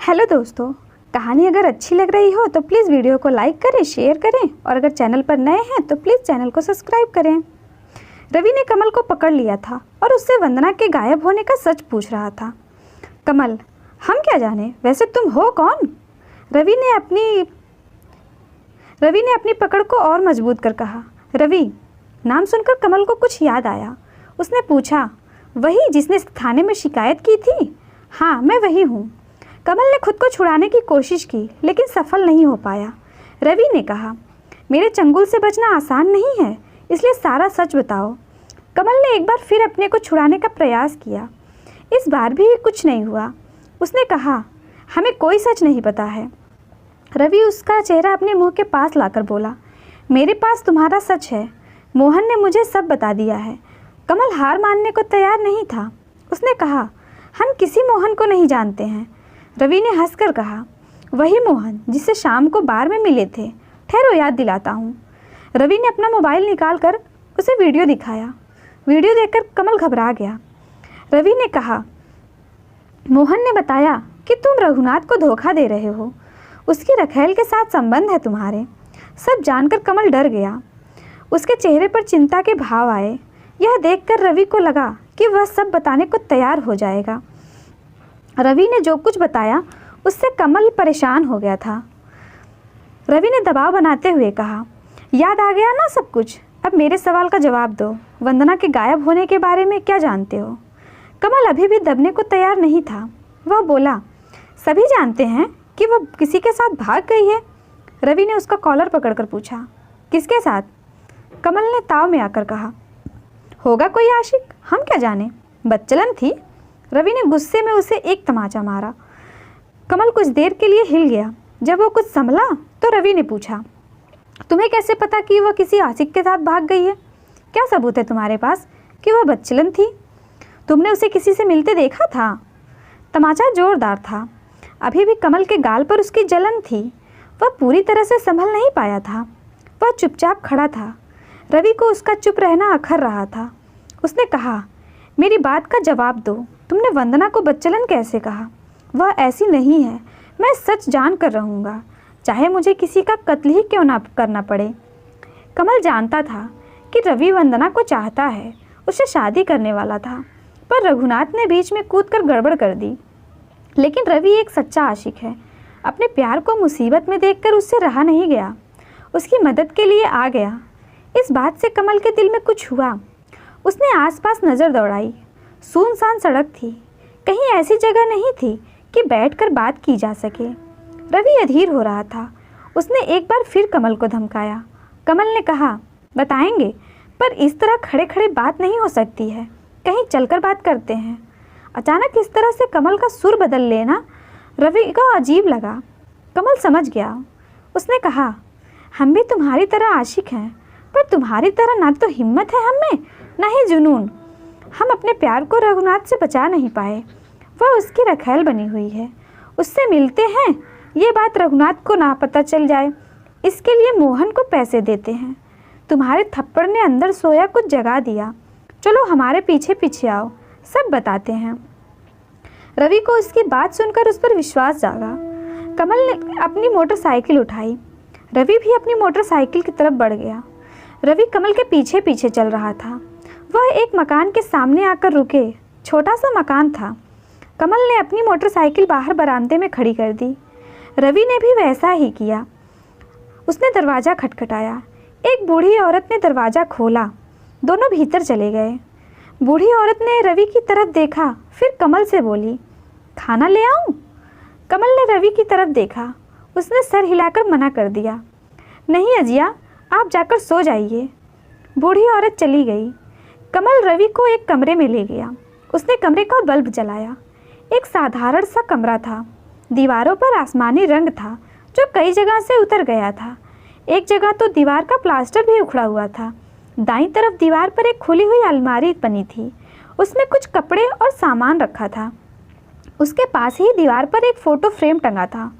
Hello दोस्तों, कहानी अगर अच्छी लग रही हो तो प्लीज़ वीडियो को लाइक करें, शेयर करें और अगर चैनल पर नए हैं तो प्लीज़ चैनल को सब्सक्राइब करें। रवि ने कमल को पकड़ लिया था और उससे वंदना के गायब होने का सच पूछ रहा था। कमल, हम क्या जाने, वैसे तुम हो कौन? रवि ने अपनी पकड़ को और मजबूत कर कहा। रवि नाम सुनकर कमल को कुछ याद आया। उसने पूछा, वही जिसने थाने में शिकायत की थी? हाँ, मैं वही हूँ। कमल ने खुद को छुड़ाने की कोशिश की लेकिन सफल नहीं हो पाया। रवि ने कहा, मेरे चंगुल से बचना आसान नहीं है, इसलिए सारा सच बताओ। कमल ने एक बार फिर अपने को छुड़ाने का प्रयास किया। इस बार भी कुछ नहीं हुआ। उसने कहा, हमें कोई सच नहीं पता है। रवि उसका चेहरा अपने मुंह के पास लाकर बोला, मेरे पास तुम्हारा सच है। मोहन ने मुझे सब बता दिया है। कमल हार मानने को तैयार नहीं था। उसने कहा, हम किसी मोहन को नहीं जानते हैं। रवि ने हंसकर कहा, वही मोहन जिससे शाम को बार में मिले थे। ठहरो, याद दिलाता हूँ। रवि ने अपना मोबाइल निकाल कर उसे वीडियो दिखाया। वीडियो देखकर कमल घबरा गया। रवि ने कहा, मोहन ने बताया कि तुम रघुनाथ को धोखा दे रहे हो, उसकी रखेल के साथ संबंध है तुम्हारे। सब जानकर कमल डर गया। उसके चेहरे पर चिंता के भाव आए। यह देखकर रवि को लगा कि वह सब बताने को तैयार हो जाएगा। रवि ने जो कुछ बताया उससे कमल परेशान हो गया था। रवि ने दबाव बनाते हुए कहा, याद आ गया ना सब कुछ? अब मेरे सवाल का जवाब दो। वंदना के गायब होने के बारे में क्या जानते हो? कमल अभी भी दबने को तैयार नहीं था। वह बोला, सभी जानते हैं कि वह किसी के साथ भाग गई है। रवि ने उसका कॉलर पकड़कर पूछा, किसके साथ? कमल ने ताव में आकर कहा, होगा कोई आशिक, हम क्या जाने, बच्चलन थी। रवि ने गुस्से में उसे एक तमाचा मारा। कमल कुछ देर के लिए हिल गया। जब वो कुछ संभला तो रवि ने पूछा, तुम्हें कैसे पता कि वह किसी आशिक के साथ भाग गई है? क्या सबूत है तुम्हारे पास कि वह बच्चलन थी? तुमने उसे किसी से मिलते देखा था? तमाचा जोरदार था। अभी भी कमल के गाल पर उसकी जलन थी। वह पूरी तरह से संभल नहीं पाया था। वह चुपचाप खड़ा था। रवि को उसका चुप रहना अखर रहा था। उसने कहा, मेरी बात का जवाब दो। तुमने वंदना को बच्चलन कैसे कहा? वह ऐसी नहीं है। मैं सच जान कर रहूँगा, चाहे मुझे किसी का कत्ल ही क्यों ना करना पड़े। कमल जानता था कि रवि वंदना को चाहता है, उससे शादी करने वाला था, पर रघुनाथ ने बीच में कूदकर गड़बड़ कर दी। लेकिन रवि एक सच्चा आशिक है। अपने प्यार को मुसीबत में देखकर उससे रहा नहीं गया। उसकी मदद के लिए आ गया। इस बात से कमल के दिल में कुछ हुआ। उसने आसपास नज़र दौड़ाई। सुनसान सड़क थी। कहीं ऐसी जगह नहीं थी कि बैठकर बात की जा सके। रवि अधीर हो रहा था। उसने एक बार फिर कमल को धमकाया। कमल ने कहा, बताएंगे, पर इस तरह खड़े खड़े बात नहीं हो सकती है। कहीं चलकर बात करते हैं। अचानक इस तरह से कमल का सुर बदल लेना रवि को अजीब लगा। कमल समझ गया। उसने कहा, हम भी तुम्हारी तरह आशिक हैं, पर तुम्हारी तरह ना तो हिम्मत है हमें, ना ही जुनून। हम अपने प्यार को रघुनाथ से बचा नहीं पाए। वह उसकी रखेल बनी हुई है। उससे मिलते हैं, ये बात रघुनाथ को ना पता चल जाए, इसके लिए मोहन को पैसे देते हैं। तुम्हारे थप्पड़ ने अंदर सोया कुछ जगा दिया। चलो हमारे पीछे पीछे आओ, सब बताते हैं। रवि को उसकी बात सुनकर उस पर विश्वास जागा। कमल ने अपनी मोटरसाइकिल उठाई। रवि भी अपनी मोटरसाइकिल की तरफ बढ़ गया। रवि कमल के पीछे पीछे चल रहा था। वह एक मकान के सामने आकर रुके। छोटा सा मकान था। कमल ने अपनी मोटरसाइकिल बाहर बरामदे में खड़ी कर दी। रवि ने भी वैसा ही किया। उसने दरवाज़ा खटखटाया। एक बूढ़ी औरत ने दरवाज़ा खोला। दोनों भीतर चले गए। बूढ़ी औरत ने रवि की तरफ देखा, फिर कमल से बोली, खाना ले आऊं? कमल ने रवि की तरफ देखा। उसने सर हिलाकर मना कर दिया। नहीं अजिया, आप जाकर सो जाइए। बूढ़ी औरत चली गई। कमल रवि को एक कमरे में ले गया। उसने कमरे का बल्ब जलाया। एक साधारण सा कमरा था। दीवारों पर आसमानी रंग था जो कई जगह से उतर गया था। एक जगह तो दीवार का प्लास्टर भी उखड़ा हुआ था। दाईं तरफ दीवार पर एक खुली हुई अलमारी बनी थी। उसमें कुछ कपड़े और सामान रखा था। उसके पास ही दीवार पर एक फ़ोटो फ्रेम टंगा था।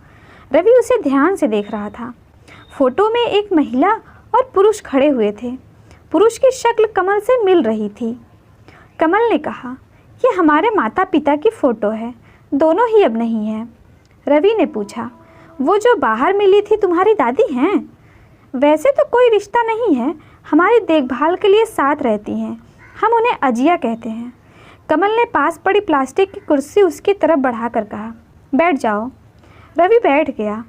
रवि उसे ध्यान से देख रहा था। फोटो में एक महिला और पुरुष खड़े हुए थे। पुरुष की शक्ल कमल से मिल रही थी। कमल ने कहा, ये हमारे माता पिता की फ़ोटो है, दोनों ही अब नहीं हैं। रवि ने पूछा। वो जो बाहर मिली थी तुम्हारी दादी हैं? वैसे तो कोई रिश्ता नहीं है, हमारी देखभाल के लिए साथ रहती हैं। हम उन्हें अजिया कहते हैं। कमल ने पास पड़ी प्लास्टिक की कुर्सी उसकी तरफ बढ़ाकर कहा, बैठ जाओ। रवि बैठ गया।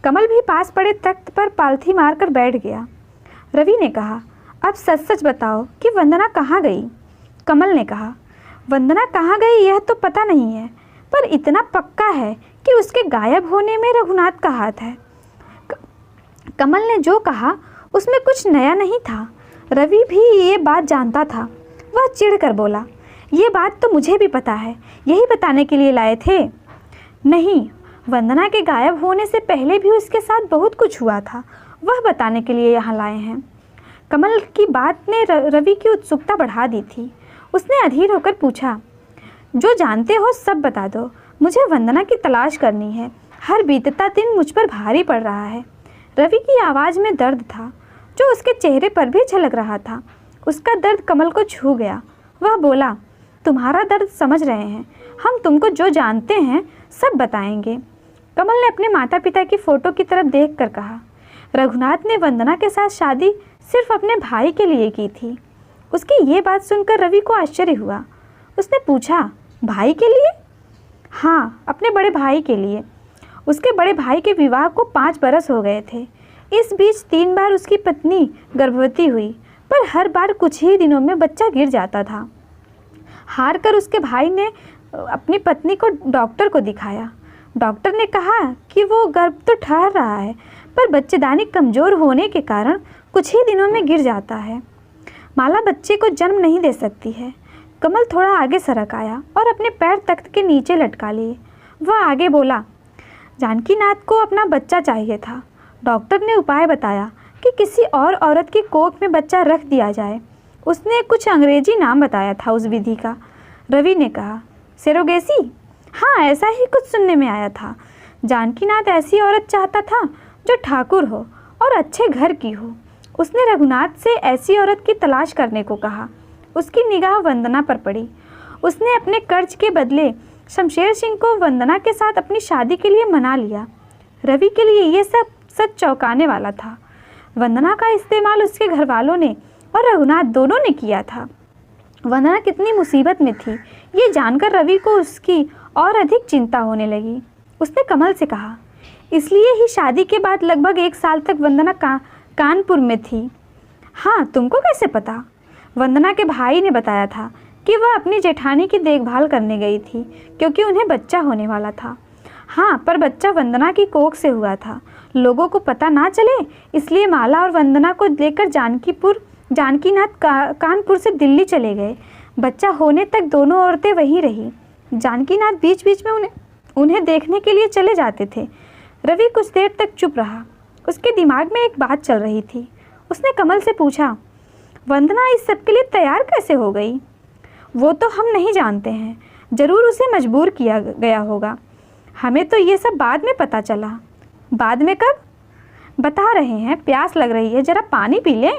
कमल भी पास पड़े तख्त पर पालथी मारकर बैठ गया। रवि ने कहा, अब सच सच बताओ कि वंदना कहाँ गई? कमल ने कहा, वंदना कहाँ गई यह तो पता नहीं है, पर इतना पक्का है कि उसके गायब होने में रघुनाथ का हाथ है। कमल ने जो कहा उसमें कुछ नया नहीं था। रवि भी ये बात जानता था। वह चिढ़ कर बोला, ये बात तो मुझे भी पता है, यही बताने के लिए लाए थे। नहीं, वंदना के गायब होने से पहले भी उसके साथ बहुत कुछ हुआ था, वह बताने के लिए यहाँ लाए हैं। कमल की बात ने रवि की उत्सुकता बढ़ा दी थी। उसने अधीर होकर पूछा, जो जानते हो सब बता दो, मुझे वंदना की तलाश करनी है। हर बीतता दिन मुझ पर भारी पड़ रहा है। रवि की आवाज़ में दर्द था, जो उसके चेहरे पर भी झलक रहा था। उसका दर्द कमल को छू गया। वह बोला, तुम्हारा दर्द समझ रहे हैं, हम तुमको जो जानते हैं सब बताएंगे। कमल ने अपने माता पिता की फ़ोटो की तरफ देख कर कहा, रघुनाथ ने वंदना के साथ शादी सिर्फ अपने भाई के लिए की थी। उसकी ये बात सुनकर रवि को आश्चर्य हुआ। उसने पूछा, भाई के लिए? हाँ, अपने बड़े भाई के लिए। उसके बड़े भाई के विवाह को 5 बरस हो गए थे। इस बीच 3 बार उसकी पत्नी गर्भवती हुई, पर हर बार कुछ ही दिनों में बच्चा गिर जाता था। हार कर उसके भाई ने अपनी पत्नी को डॉक्टर को दिखाया। डॉक्टर ने कहा कि वो गर्भ तो ठहर रहा है, पर बच्चेदानी कमज़ोर होने के कारण कुछ ही दिनों में गिर जाता है। माला बच्चे को जन्म नहीं दे सकती है। कमल थोड़ा आगे सरक आया और अपने पैर तख्त के नीचे लटका लिए। वह आगे बोला, जानकीनाथ को अपना बच्चा चाहिए था। डॉक्टर ने उपाय बताया कि किसी और औरत की कोख में बच्चा रख दिया जाए। उसने कुछ अंग्रेजी नाम बताया था उस विधि का। रवि ने कहा, सेरोगेसी? हाँ, ऐसा ही कुछ सुनने में आया था। जानकीनाथ ऐसी औरत चाहता था जो ठाकुर हो और अच्छे घर की हो। उसने रघुनाथ से ऐसी औरत की तलाश करने को कहा। उसकी निगाह वंदना पर पड़ी। उसने अपने कर्ज के बदले शमशेर सिंह को वंदना के साथ अपनी शादी के लिए मना लिया। रवि के लिए ये सब सच चौंकाने वाला था। वंदना का इस्तेमाल उसके घर वालों ने और रघुनाथ दोनों ने किया था। वंदना कितनी मुसीबत में थी, ये जानकर रवि को उसकी और अधिक चिंता होने लगी। उसने कमल से कहा, इसलिए ही शादी के बाद लगभग 1 साल तक वंदना कानपुर में थी। हाँ, तुमको कैसे पता? वंदना के भाई ने बताया था कि वह अपनी जेठानी की देखभाल करने गई थी, क्योंकि उन्हें बच्चा होने वाला था। हाँ, पर बच्चा वंदना की कोख से हुआ था। लोगों को पता ना चले, इसलिए माला और वंदना को लेकर जानकीनाथ कानपुर से दिल्ली चले गए। बच्चा होने तक दोनों औरतें वहीं रही। जानकीनाथ बीच बीच में उन्हें देखने के लिए चले जाते थे। रवि कुछ देर तक चुप रहा। उसके दिमाग में एक बात चल रही थी। उसने कमल से पूछा, वंदना इस सब के लिए तैयार कैसे हो गई? वो तो हम नहीं जानते हैं, ज़रूर उसे मजबूर किया गया होगा। हमें तो ये सब बाद में पता चला। बाद में कब? बता रहे हैं, प्यास लग रही है, ज़रा पानी पी लें।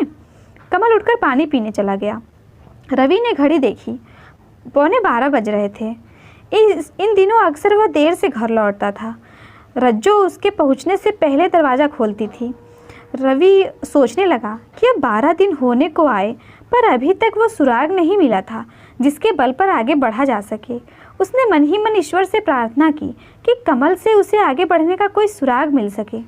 कमल उठकर पानी पीने चला गया। रवि ने घड़ी देखी, 11:15 बज रहे थे। इन दिनों अक्सर वह देर से घर लौटता था। रज्जो उसके पहुंचने से पहले दरवाज़ा खोलती थी। रवि सोचने लगा कि अब 12 दिन होने को आए, पर अभी तक वो सुराग नहीं मिला था जिसके बल पर आगे बढ़ा जा सके। उसने मन ही मन ईश्वर से प्रार्थना की कि कमल से उसे आगे बढ़ने का कोई सुराग मिल सके।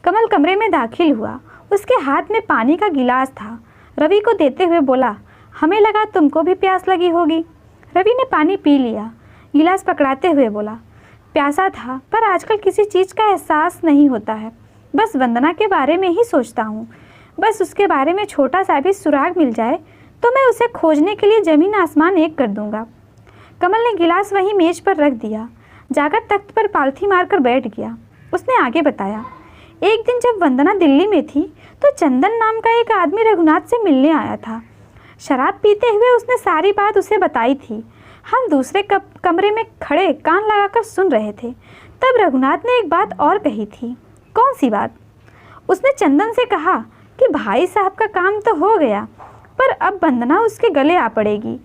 कमल कमरे में दाखिल हुआ। उसके हाथ में पानी का गिलास था। रवि को देते हुए बोला, हमें लगा तुमको भी प्यास लगी होगी। रवि ने पानी पी लिया। गिलास पकड़ाते हुए बोला, प्यासा था, पर आजकल किसी चीज़ का एहसास नहीं होता है। बस वंदना के बारे में ही सोचता हूँ। बस उसके बारे में छोटा सा भी सुराग मिल जाए तो मैं उसे खोजने के लिए ज़मीन आसमान एक कर दूँगा। कमल ने गिलास वहीं मेज पर रख दिया, जाकर तख्त पर पालथी मारकर बैठ गया। उसने आगे बताया, एक दिन जब वंदना दिल्ली में थी तो चंदन नाम का एक आदमी रघुनाथ से मिलने आया था। शराब पीते हुए उसने सारी बात उसे बताई थी। हम दूसरे कमरे में खड़े कान लगाकर सुन रहे थे। तब रघुनाथ ने एक बात और कही थी। कौन सी बात? उसने चंदन से कहा कि भाई साहब का काम तो हो गया, पर अब वंदना उसके गले आ पड़ेगी,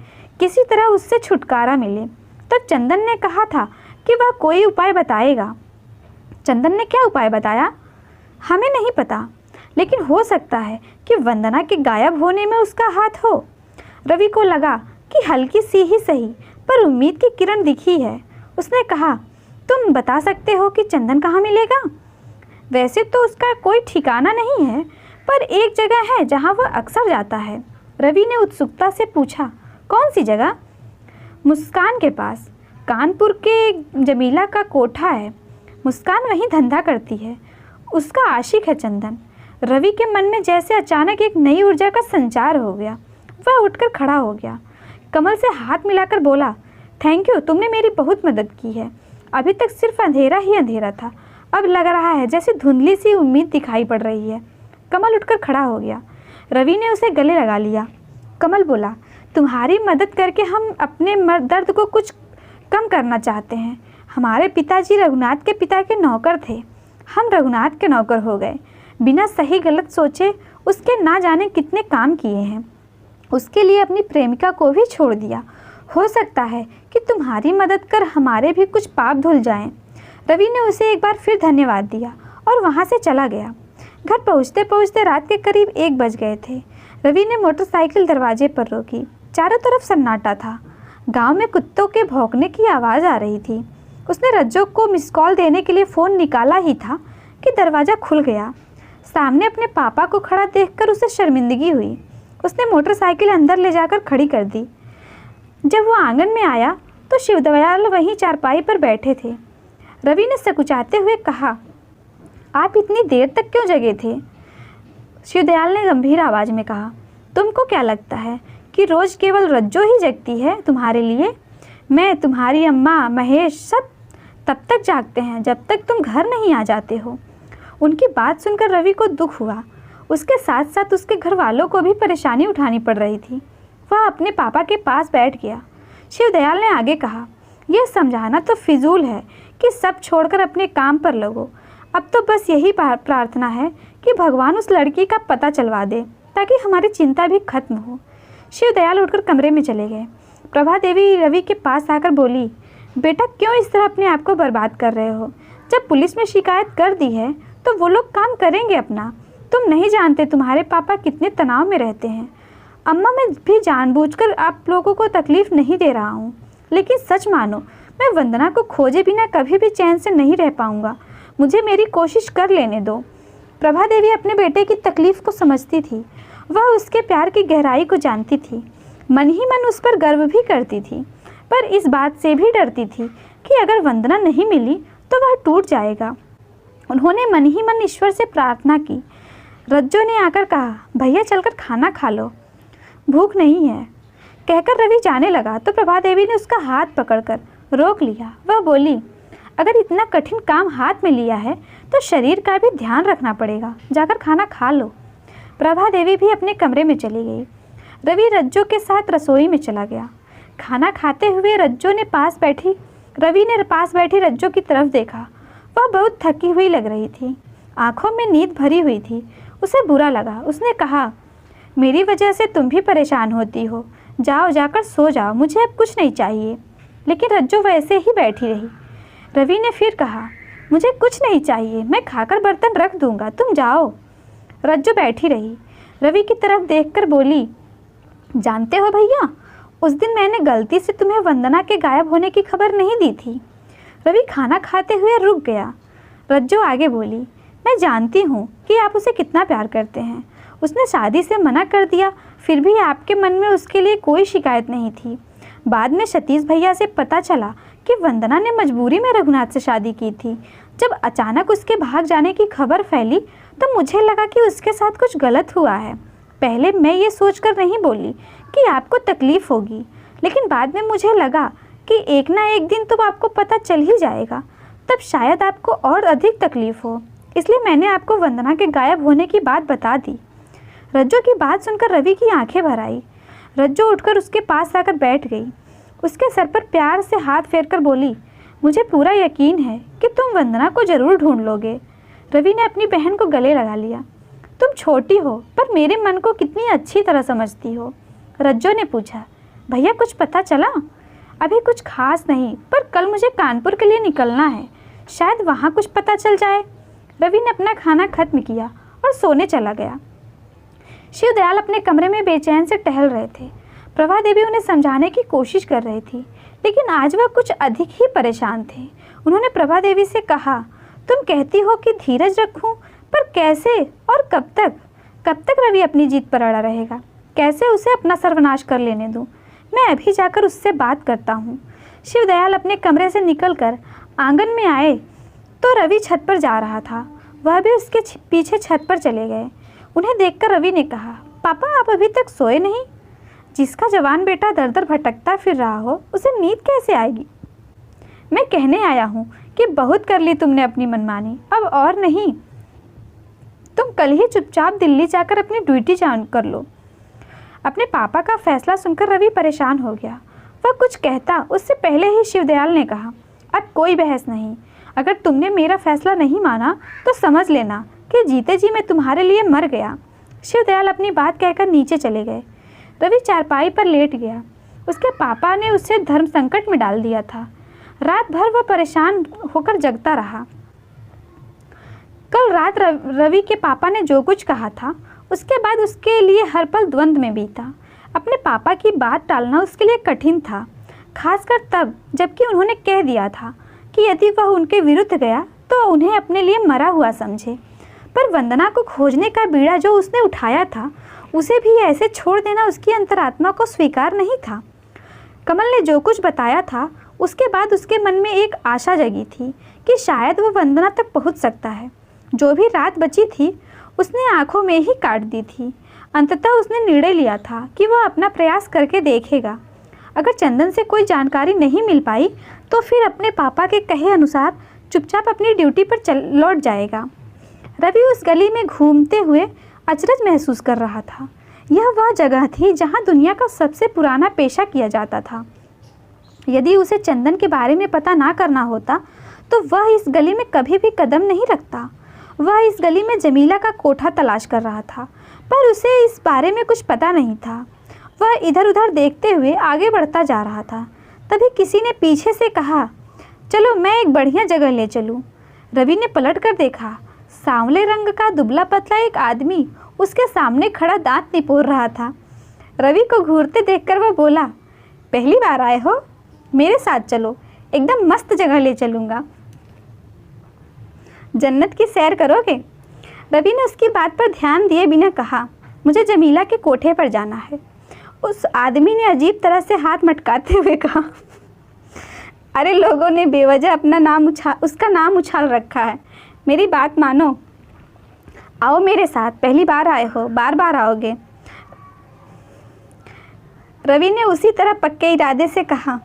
किसी तरह उससे छुटकारा मिले। तब चंदन ने कहा था कि वह कोई उपाय बताएगा। चंदन ने क्या उपाय बताया? हमें नहीं पता, लेकिन हो सकता है कि वंदना के गायब होने में उसका हाथ हो। रवि को लगा कि हल्की सी ही सही पर उम्मीद की किरण दिखी है। उसने कहा, तुम बता सकते हो कि चंदन कहाँ मिलेगा? वैसे तो उसका कोई ठिकाना नहीं है, पर एक जगह है जहाँ वह अक्सर जाता है। रवि ने उत्सुकता से पूछा, कौन सी जगह? मुस्कान के पास। कानपुर के जमीला का कोठा है। मुस्कान वहीं धंधा करती है। उसका आशिक है चंदन। रवि के मन में जैसे अचानक एक नई ऊर्जा का संचार हो गया। वह उठकर खड़ा हो गया। कमल से हाथ मिलाकर बोला, थैंक यू, तुमने मेरी बहुत मदद की है। अभी तक सिर्फ अंधेरा ही अंधेरा था, अब लग रहा है जैसे धुंधली सी उम्मीद दिखाई पड़ रही है। कमल उठकर खड़ा हो गया। रवि ने उसे गले लगा लिया। कमल बोला, तुम्हारी मदद करके हम अपने दर्द को कुछ कम करना चाहते हैं। हमारे पिताजी रघुनाथ के पिता के नौकर थे, हम रघुनाथ के नौकर हो गए। बिना सही गलत सोचे उसके ना जाने कितने काम किए हैं। उसके लिए अपनी प्रेमिका को भी छोड़ दिया। हो सकता है कि तुम्हारी मदद कर हमारे भी कुछ पाप धुल जाएं। रवि ने उसे एक बार फिर धन्यवाद दिया और वहाँ से चला गया। घर पहुँचते पहुँचते रात के करीब 1 बज गए थे। रवि ने मोटरसाइकिल दरवाजे पर रोकी। चारों तरफ सन्नाटा था। गांव में कुत्तों के भौंकने की आवाज़ आ रही थी। उसने रज्जो को मिस कॉल देने के लिए फ़ोन निकाला ही था कि दरवाज़ा खुल गया। सामने अपने पापा को खड़ा देखकर उसे शर्मिंदगी हुई। उसने मोटरसाइकिल अंदर ले जाकर खड़ी कर दी। जब वो आंगन में आया तो शिवदयाल वहीं चारपाई पर बैठे थे। रवि ने सकुचाते हुए कहा, आप इतनी देर तक क्यों जगे थे? शिवदयाल ने गंभीर आवाज़ में कहा, तुमको क्या लगता है कि रोज़ केवल रज्जो ही जगती है तुम्हारे लिए? मैं, तुम्हारी अम्मा, महेश सब तब तक जागते हैं जब तक तुम घर नहीं आ जाते हो। उनकी बात सुनकर रवि को दुख हुआ। उसके साथ साथ उसके घर वालों को भी परेशानी उठानी पड़ रही थी। वह अपने पापा के पास बैठ गया। शिवदयाल ने आगे कहा, यह समझाना तो फिजूल है कि सब छोड़कर अपने काम पर लगो। अब तो बस यही प्रार्थना है कि भगवान उस लड़की का पता चलवा दे ताकि हमारी चिंता भी खत्म हो। शिवदयाल उठकर कमरे में चले गए। प्रभा देवी रवि के पास आकर बोली, बेटा क्यों इस तरह अपने आप को बर्बाद कर रहे हो? जब पुलिस में शिकायत कर दी है तो वो लोग काम करेंगे अपना। तुम नहीं जानते तुम्हारे पापा कितने तनाव में रहते हैं। अम्मा, मैं भी जानबूझकर आप लोगों को तकलीफ़ नहीं दे रहा हूँ, लेकिन सच मानो मैं वंदना को खोजे बिना कभी भी चैन से नहीं रह पाऊँगा। मुझे मेरी कोशिश कर लेने दो। प्रभा देवी अपने बेटे की तकलीफ़ को समझती थी। वह उसके प्यार की गहराई को जानती थी। मन ही मन उस पर गर्व भी करती थी, पर इस बात से भी डरती थी कि अगर वंदना नहीं मिली तो वह टूट जाएगा। उन्होंने मन ही मन ईश्वर से प्रार्थना की। रज्जो ने आकर कहा, भैया चलकर खाना खा लो, भूख नहीं है। कहकर रवि जाने लगा तो प्रभा देवी ने उसका हाथ पकड़कर रोक लिया। वह बोली, अगर इतना कठिन काम हाथ में लिया है तो शरीर का भी ध्यान रखना पड़ेगा, जाकर खाना खा लो। प्रभा देवी भी अपने कमरे में चली गई। रवि रज्जो के साथ रसोई में चला गया। खाना खाते हुए रवि ने पास बैठी रज्जो की तरफ देखा। वह बहुत थकी हुई लग रही थी। आंखों में नींद भरी हुई थी। उसे बुरा लगा। उसने कहा, मेरी वजह से तुम भी परेशान होती हो, जाओ जाकर सो जाओ, मुझे अब कुछ नहीं चाहिए। लेकिन रज्जो वैसे ही बैठी रही। रवि ने फिर कहा, मुझे कुछ नहीं चाहिए, मैं खाकर बर्तन रख दूंगा, तुम जाओ। रज्जो बैठी रही। रवि की तरफ देखकर बोली, जानते हो भैया, उस दिन मैंने गलती से तुम्हें वंदना के गायब होने की खबर नहीं दी थी। रवि खाना खाते हुए रुक गया। रज्जो आगे बोली, मैं जानती हूँ कि आप उसे कितना प्यार करते हैं। उसने शादी से मना कर दिया, फिर भी आपके मन में उसके लिए कोई शिकायत नहीं थी। बाद में सतीश भैया से पता चला कि वंदना ने मजबूरी में रघुनाथ से शादी की थी। जब अचानक उसके भाग जाने की खबर फैली तो मुझे लगा कि उसके साथ कुछ गलत हुआ है। पहले मैं ये सोचकर नहीं बोली कि आपको तकलीफ़ होगी, लेकिन बाद में मुझे लगा कि एक ना एक दिन तो आपको पता चल ही जाएगा, तब शायद आपको और अधिक तकलीफ़ हो। इसलिए मैंने आपको वंदना के गायब होने की बात बता दी। रज्जो की बात सुनकर रवि की आंखें भर आई। रज्जो उठकर उसके पास आकर बैठ गई। उसके सर पर प्यार से हाथ फेरकर बोली, मुझे पूरा यकीन है कि तुम वंदना को ज़रूर ढूंढ लोगे। रवि ने अपनी बहन को गले लगा लिया। तुम छोटी हो पर मेरे मन को कितनी अच्छी तरह समझती हो। रज्जो ने पूछा, भैया कुछ पता चला? अभी कुछ खास नहीं, पर कल मुझे कानपुर के लिए निकलना है। शायद वहाँ कुछ पता चल जाए। रवि ने अपना खाना खत्म किया और सोने चला गया। शिवदयाल अपने कमरे में बेचैन से टहल रहे थे। प्रभा देवी उन्हें समझाने की कोशिश कर रही थी, लेकिन आज वह कुछ अधिक ही परेशान थे। उन्होंने प्रभा देवी से कहा, तुम कहती हो कि धीरज रखूं, पर कैसे और कब तक? कब तक रवि अपनी जीत पर अड़ा रहेगा? कैसे उसे अपना सर्वनाश कर लेने दूं? मैं अभी जाकर उससे बात करता हूँ। शिवदयाल अपने कमरे से निकलकर आंगन में आए तो रवि छत पर जा रहा था। वह भी उसके पीछे छत पर चले गए। उन्हें देखकर रवि ने कहा, पापा आप अभी तक सोए नहीं? जिसका जवान बेटा दर दर भटकता फिर रहा हो, उसे नींद कैसे आएगी? मैं कहने आया हूँ कि बहुत कर ली तुमने अपनी मनमानी, अब और नहीं। तुम कल ही चुपचाप दिल्ली जाकर अपनी ड्यूटी ज्वाइन कर लो। अपने पापा का फैसला सुनकर रवि परेशान हो गया। वह कुछ कहता उससे पहले ही शिवदयाल ने कहा, अब कोई बहस नहीं। अगर तुमने मेरा फैसला नहीं माना तो समझ लेना कि जीते जी मैं तुम्हारे लिए मर गया। शिवदयाल अपनी बात कहकर नीचे चले गए। रवि चारपाई पर लेट गया। उसके पापा ने उसे धर्म संकट में डाल दिया था। रात भर वह परेशान होकर जगता रहा। कल रात रवि के पापा ने जो कुछ कहा था, उसके बाद उसके लिए हर पल द्वंद्व में बीता। अपने पापा की बात टालना उसके लिए कठिन था, खासकर तब जबकि उन्होंने कह दिया था कि यदि वह उनके विरुद्ध गया तो उन्हें अपने लिए मरा हुआ समझे। पर वंदना को खोजने का बीड़ा जो उसने उठाया था, उसे भी ऐसे छोड़ देना उसकी अंतरात्मा को स्वीकार नहीं था। कमल ने जो कुछ बताया था, उसके बाद उसके मन में एक आशा जगी थी कि शायद वह वंदना तक पहुंच सकता है। जो भी रात बची थी उसने आंखों में ही काट दी थी। अंततः उसने निर्णय लिया था कि वह अपना प्रयास करके देखेगा। अगर चंदन से कोई जानकारी नहीं मिल पाई तो फिर अपने पापा के कहे अनुसार चुपचाप अपनी ड्यूटी पर लौट जाएगा। रवि उस गली में घूमते हुए अचरज महसूस कर रहा था। यह वह जगह थी जहां दुनिया का सबसे पुराना पेशा किया जाता था। यदि उसे चंदन के बारे में पता ना करना होता तो वह इस गली में कभी भी कदम नहीं रखता। वह इस गली में जमीला का कोठा तलाश कर रहा था, पर उसे इस बारे में कुछ पता नहीं था। वह इधर उधर देखते हुए आगे बढ़ता जा रहा था। तभी किसी ने पीछे से कहा, चलो मैं एक बढ़िया जगह ले चलूं। रवि ने पलट कर देखा। सांवले रंग का दुबला पतला एक आदमी उसके सामने खड़ा दांत निपोर रहा था। रवि को घूरते देखकर वह बोला, पहली बार आए हो? मेरे साथ चलो, एकदम मस्त जगह ले चलूँगा। जन्नत की सैर करोगे? रवि ने उसकी बात पर ध्यान दिए बिना कहा, मुझे जमीला के कोठे पर जाना है। उस आदमी ने अजीब तरह से हाथ मटकाते हुए कहा, अरे लोगों ने बेवजह उसका नाम उछाल रखा है। मेरी बात मानो, आओ मेरे साथ। पहली बार आए हो, बार बार आओगे। रवि ने उसी तरह पक्के इरादे से कहा,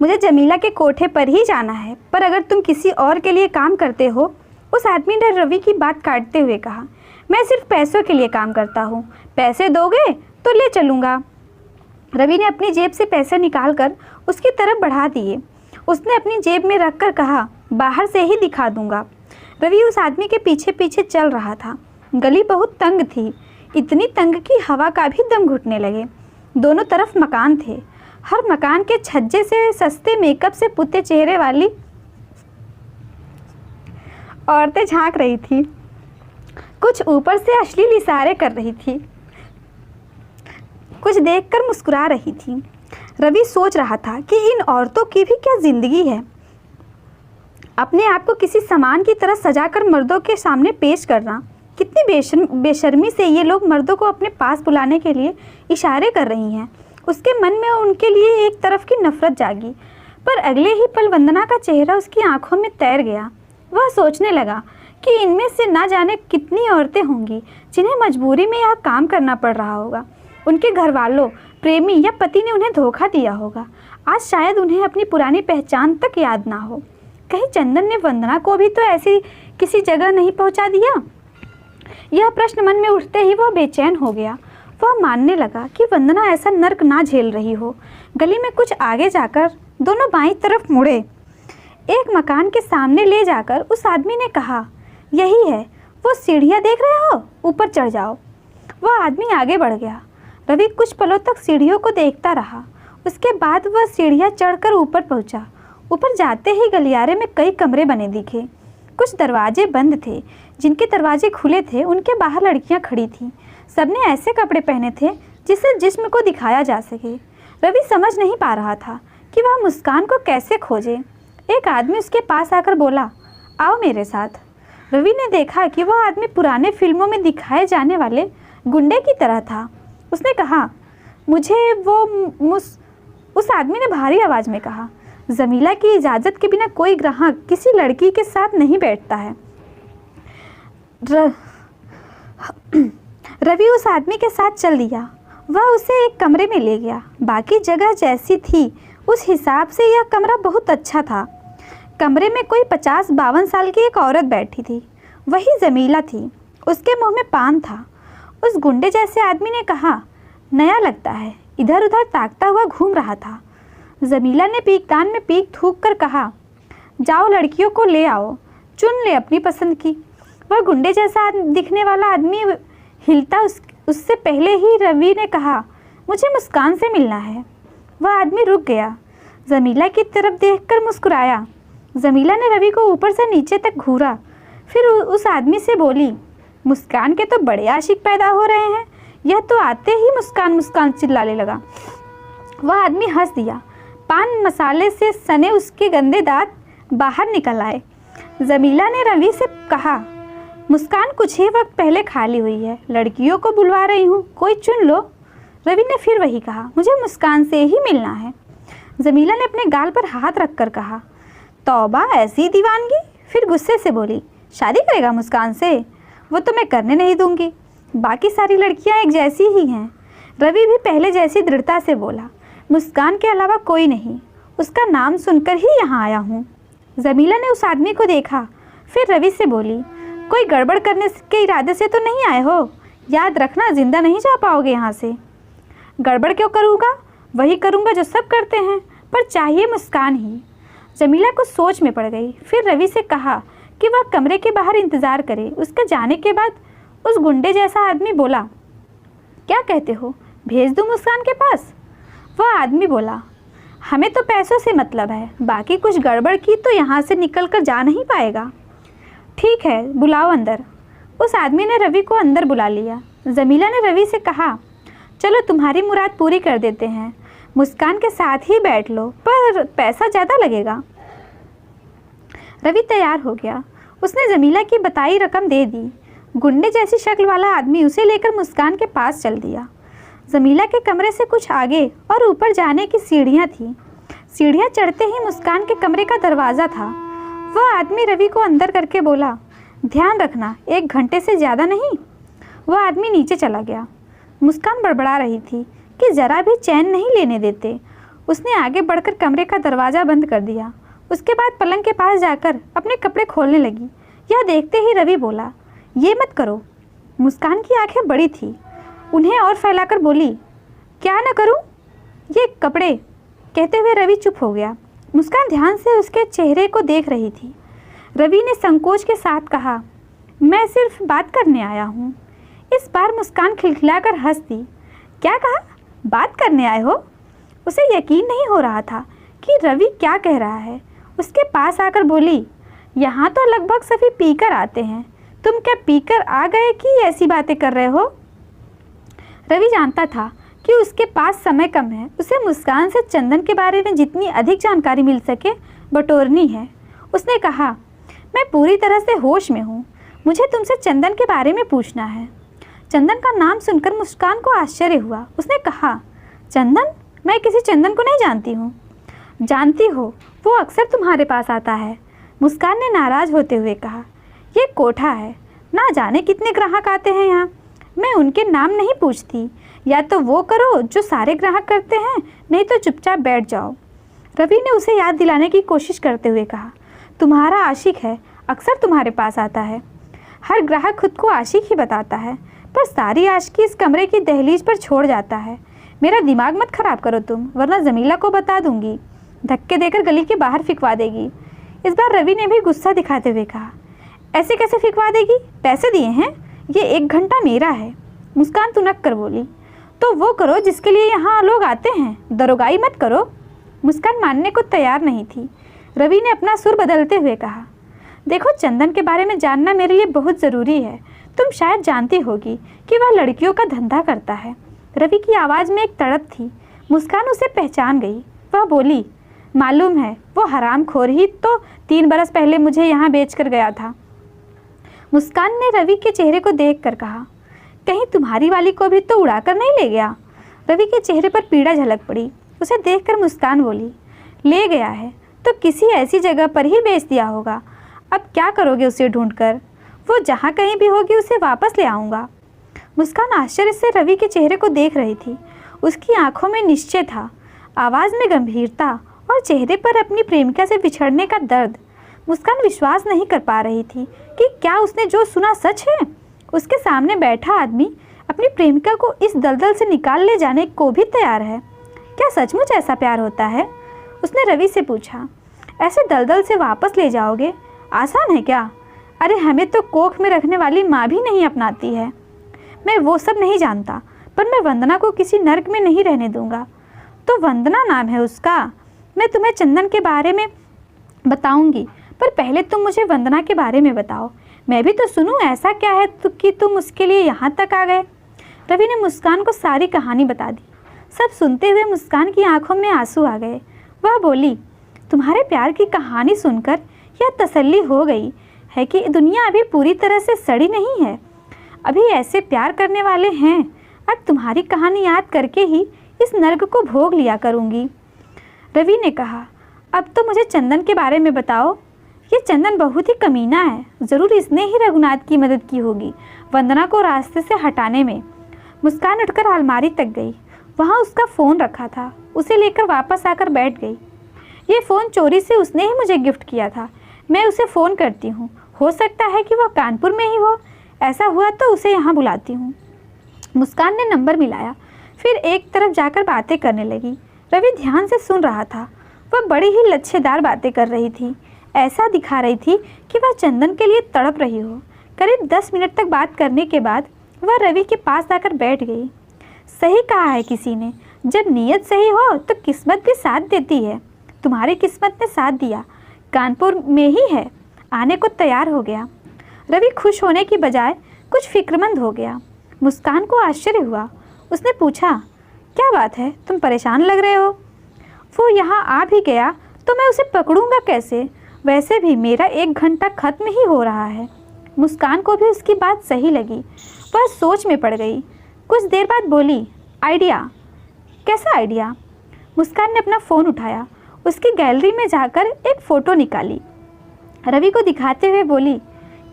मुझे जमीला के कोठे पर ही जाना है, पर अगर तुम किसी और के लिए काम करते हो। उस आदमी ने रवि की बात काटते हुए कहा, मैं सिर्फ पैसों के लिए काम करता हूँ। पैसे दोगे तो ले चलूँगा। रवि ने अपनी जेब से पैसे निकालकर उसकी तरफ बढ़ा दिए। उसने अपनी जेब में रखकर कहा, बाहर से ही दिखा दूँगा। रवि उस आदमी के पीछे पीछे चल रहा था। गली बहुत तंग थी, इतनी तंग कि हवा का भी दम घुटने लगे। दोनों तरफ मकान थे। हर मकान के छज्जे से सस्ते मेकअप से पुते चेहरे वाली औरतें झांक रही थी। कुछ ऊपर से अश्लील इशारे कर रही थी, कुछ देखकर मुस्कुरा रही थी। रवि सोच रहा था कि इन औरतों की भी क्या जिंदगी है। अपने आप को किसी सामान की तरह सजाकर मर्दों के सामने पेश करना। कितनी बेशर्मी से ये लोग मर्दों को अपने पास बुलाने के लिए इशारे कर रही हैं। उसके मन में उनके लिए एक तरफ की नफरत जागी, पर अगले ही पल वंदना का चेहरा उसकी आंखों में तैर गया। वह सोचने लगा कि इनमें से ना जाने कितनी औरतें होंगी जिन्हें मजबूरी में यह काम करना पड़ रहा होगा। उनके घर वालों, प्रेमी या पति ने उन्हें धोखा दिया होगा। आज शायद उन्हें अपनी पुरानी पहचान तक याद ना हो। कहीं चंदन ने वंदना को भी तो ऐसी किसी जगह नहीं पहुंचा दिया? यह प्रश्न मन में उठते ही वह बेचैन हो गया। वह मानने लगा कि वंदना ऐसा नर्क ना झेल रही हो। गली में कुछ आगे जाकर दोनों बाईं तरफ मुड़े। एक मकान के सामने ले जाकर उस आदमी ने कहा, यही है वो सीढ़ियाँ देख रहे हो, ऊपर चढ़ जाओ। वह आदमी आगे बढ़ गया। रवि कुछ पलों तक सीढ़ियों को देखता रहा। उसके बाद वह सीढ़ियाँ चढ़कर ऊपर पहुँचा। ऊपर जाते ही गलियारे में कई कमरे बने दिखे। कुछ दरवाजे बंद थे, जिनके दरवाजे खुले थे उनके बाहर लड़कियां खड़ी थीं। सबने ऐसे कपड़े पहने थे जिससे जिस्म को दिखाया जा सके। रवि समझ नहीं पा रहा था कि वह मुस्कान को कैसे खोजे। एक आदमी उसके पास आकर बोला, आओ मेरे साथ। रवि ने देखा कि वह आदमी पुराने फिल्मों में दिखाए जाने वाले गुंडे की तरह था। उसने कहा, मुझे वो उस आदमी ने भारी आवाज़ में कहा, जमीला की इजाज़त के बिना कोई ग्राहक किसी लड़की के साथ नहीं बैठता है। रवि उस आदमी के साथ चल दिया। वह उसे एक कमरे में ले गया। बाकी जगह जैसी थी उस हिसाब से यह कमरा बहुत अच्छा था। कमरे में कोई 50-52 साल की एक औरत बैठी थी। वही जमीला थी। उसके मुंह में पान था। उस गुंडे जैसे आदमी ने कहा, नया लगता है। इधर उधर ताकता हुआ घूम रहा था। जमीला ने पीकदान में पीक थूक कर कहा, जाओ लड़कियों को ले आओ, चुन ले अपनी पसंद की। वह गुंडे जैसा दिखने वाला आदमी हिलता उससे पहले ही रवि ने कहा, मुझे मुस्कान से मिलना है। वह आदमी रुक गया। जमीला की तरफ देखकर मुस्कुराया। जमीला ने रवि को ऊपर से नीचे तक घूरा, फिर उस आदमी से बोली, मुस्कान के तो बड़े आशिक पैदा हो रहे हैं। यह तो आते ही मुस्कान मुस्कान चिल्लाने लगा। वह आदमी हंस दिया। पान मसाले से सने उसके गंदे दांत बाहर निकल आए। जमीला ने रवि से कहा, मुस्कान कुछ ही वक्त पहले खाली हुई है, लड़कियों को बुलवा रही हूँ, कोई चुन लो। रवि ने फिर वही कहा, मुझे मुस्कान से ही मिलना है। जमीला ने अपने गाल पर हाथ रखकर कहा, तौबा ऐसी दीवानगी। फिर गुस्से से बोली, शादी करेगा मुस्कान से? वो तो मैं करने नहीं दूंगी। बाकी सारी लड़कियां एक जैसी ही हैं। रवि भी पहले जैसी दृढ़ता से बोला, मुस्कान के अलावा कोई नहीं। उसका नाम सुनकर ही यहाँ आया हूँ। जमीला ने उस आदमी को देखा, फिर रवि से बोली, कोई गड़बड़ करने के इरादे से तो नहीं आए हो? याद रखना, जिंदा नहीं जा पाओगे यहाँ से। गड़बड़ क्यों करूँगा? वही करूँगा जो सब करते हैं, पर चाहिए मुस्कान ही। जमीला कुछ सोच में पड़ गई। फिर रवि से कहा कि वह कमरे के बाहर इंतज़ार करे। उसके जाने के बाद उस गुंडे जैसा आदमी बोला, क्या कहते हो, भेज दूँ मुस्कान के पास? वह आदमी बोला, हमें तो पैसों से मतलब है, बाकी कुछ गड़बड़ की तो यहाँ से निकल कर जा नहीं पाएगा। ठीक है, बुलाओ अंदर। उस आदमी ने रवि को अंदर बुला लिया। जमीला ने रवि से कहा, चलो तुम्हारी मुराद पूरी कर देते हैं, मुस्कान के साथ ही बैठ लो, पर पैसा ज़्यादा लगेगा। रवि तैयार हो गया। उसने जमीला की बताई रकम दे दी। गुंडे जैसी शक्ल वाला आदमी उसे लेकर मुस्कान के पास चल दिया। जमीला के कमरे से कुछ आगे और ऊपर जाने की सीढ़ियाँ थीं। सीढ़ियाँ चढ़ते ही मुस्कान के कमरे का दरवाज़ा था। वह आदमी रवि को अंदर करके बोला, ध्यान रखना, 1 घंटे से ज़्यादा नहीं। वह आदमी नीचे चला गया। मुस्कान बड़बड़ा रही थी कि ज़रा भी चैन नहीं लेने देते। उसने आगे बढ़कर कमरे का दरवाज़ा बंद कर दिया। उसके बाद पलंग के पास जाकर अपने कपड़े खोलने लगी। यह देखते ही रवि बोला, ये मत करो। मुस्कान की आंखें बड़ी थी। उन्हें और फैलाकर बोली, क्या न करूं? ये कपड़े। कहते हुए रवि चुप हो गया। मुस्कान ध्यान से उसके चेहरे को देख रही थी। रवि ने संकोच के साथ कहा, मैं सिर्फ बात करने आया हूँ। इस बार मुस्कान खिलखिलाकर हंस दी। क्या कहा? बात करने आए हो? उसे यकीन नहीं हो रहा था कि रवि क्या कह रहा है। उसके पास आकर बोली, यहाँ तो लगभग सभी पीकर आते हैं, तुम क्या पीकर आ गए कि ऐसी बातें कर रहे हो? रवि जानता था कि उसके पास समय कम है। उसे मुस्कान से चंदन के बारे में जितनी अधिक जानकारी मिल सके बटोरनी है। उसने कहा, मैं पूरी तरह से होश में हूँ, मुझे तुमसे चंदन के बारे में पूछना है। चंदन का नाम सुनकर मुस्कान को आश्चर्य हुआ। उसने कहा, चंदन? मैं किसी चंदन को नहीं जानती हूँ। जानती हो, वो अक्सर तुम्हारे पास आता है। मुस्कान ने नाराज़ होते हुए कहा, ये कोठा है, ना जाने कितने ग्राहक आते हैं यहाँ। मैं उनके नाम नहीं पूछती। या तो वो करो जो सारे ग्राहक करते हैं, नहीं तो चुपचाप बैठ जाओ। रवि ने उसे याद दिलाने की कोशिश करते हुए कहा, तुम्हारा आशिक है, अक्सर तुम्हारे पास आता है। हर ग्राहक खुद को आशिक ही बताता है, पर सारी आशिकी इस कमरे की दहलीज पर छोड़ जाता है। मेरा दिमाग मत खराब करो तुम, वरना जमीला को बता दूंगी, धक्के देकर गली के बाहर फिकवा देगी। इस बार रवि ने भी गुस्सा दिखाते हुए कहा, ऐसे कैसे फिकवा देगी? पैसे दिए हैं, ये 1 घंटा मेरा है। मुस्कान तुनक कर बोली, तो वो करो जिसके लिए यहाँ लोग आते हैं, दरोगाई मत करो। मुस्कान मानने को तैयार नहीं थी। रवि ने अपना सुर बदलते हुए कहा, देखो चंदन के बारे में जानना मेरे लिए बहुत ज़रूरी है। तुम शायद जानती होगी कि वह लड़कियों का धंधा करता है। रवि की आवाज़ में एक तड़प थी। मुस्कान उसे पहचान गई। वह बोली, मालूम है, वो हरामखोर ही तो 3 बरस पहले मुझे यहाँ बेच कर गया था। मुस्कान ने रवि के चेहरे को देख कर कहा, कहीं तुम्हारी वाली को भी तो उड़ा कर नहीं ले गया? रवि के चेहरे पर पीड़ा झलक पड़ी। उसे देखकर मुस्कान बोली, ले गया है तो किसी ऐसी जगह पर ही बेच दिया होगा। अब क्या करोगे उसे ढूंढकर? वो जहाँ कहीं भी होगी उसे वापस ले आऊँगा। मुस्कान आश्चर्य से रवि के चेहरे को देख रही थी। उसकी आंखों में निश्चय था, आवाज़ में गंभीरता और चेहरे पर अपनी प्रेमिका से बिछड़ने का दर्द। मुस्कान विश्वास नहीं कर पा रही थी कि क्या उसने जो सुना सच है। उसके सामने बैठा आदमी अपनी प्रेमिका को इस दलदल से निकाल ले जाने को भी तैयार है। क्या सचमुच ऐसा प्यार होता है? उसने रवि से पूछा, ऐसे दलदल से वापस ले जाओगे? आसान है क्या? अरे हमें तो कोख में रखने वाली माँ भी नहीं अपनाती है। मैं वो सब नहीं जानता, पर मैं वंदना को किसी नर्क में नहीं रहने दूंगा। तो वंदना नाम है उसका? मैं तुम्हें चंदन के बारे में बताऊंगी, पर पहले तुम मुझे वंदना के बारे में बताओ। मैं भी तो सुनूं ऐसा क्या है कि तुम उसके लिए यहाँ तक आ गए। रवि ने मुस्कान को सारी कहानी बता दी। सब सुनते हुए मुस्कान की आंखों में आंसू आ गए। वह बोली, तुम्हारे प्यार की कहानी सुनकर यह तसल्ली हो गई है कि दुनिया अभी पूरी तरह से सड़ी नहीं है। अभी ऐसे प्यार करने वाले हैं। अब तुम्हारी कहानी याद करके ही इस नर्क को भोग लिया करूँगी। रवि ने कहा, अब तो मुझे चंदन के बारे में बताओ। ये चंदन बहुत ही कमीना है। ज़रूर इसने ही रघुनाथ की मदद की होगी वंदना को रास्ते से हटाने में। मुस्कान उठकर अलमारी तक गई। वहाँ उसका फ़ोन रखा था। उसे लेकर वापस आकर बैठ गई। ये फ़ोन चोरी से उसने ही मुझे गिफ्ट किया था। मैं उसे फ़ोन करती हूँ, हो सकता है कि वह कानपुर में ही हो। ऐसा हुआ तो उसे यहाँ बुलाती हूँ। मुस्कान ने नंबर मिलाया, फिर एक तरफ जाकर बातें करने लगी। रवि ध्यान से सुन रहा था। वह बड़ी ही लच्छेदार बातें कर रही थी। ऐसा दिखा रही थी कि वह चंदन के लिए तड़प रही हो। करीब 10 मिनट तक बात करने के बाद वह रवि के पास आकर बैठ गई। सही कहा है किसी ने, जब नीयत सही हो तो किस्मत भी साथ देती है। तुम्हारी किस्मत ने साथ दिया। कानपुर में ही है, आने को तैयार हो गया। रवि खुश होने की बजाय कुछ फिक्रमंद हो गया। मुस्कान को आश्चर्य हुआ। उसने पूछा, क्या बात है, तुम परेशान लग रहे हो? वो यहाँ आ भी गया तो मैं उसे पकड़ूंगा कैसे? वैसे भी मेरा 1 घंटा खत्म ही हो रहा है। मुस्कान को भी उसकी बात सही लगी। वह सोच में पड़ गई। कुछ देर बाद बोली, आइडिया? कैसा आइडिया? मुस्कान ने अपना फ़ोन उठाया, उसकी गैलरी में जाकर एक फ़ोटो निकाली। रवि को दिखाते हुए बोली,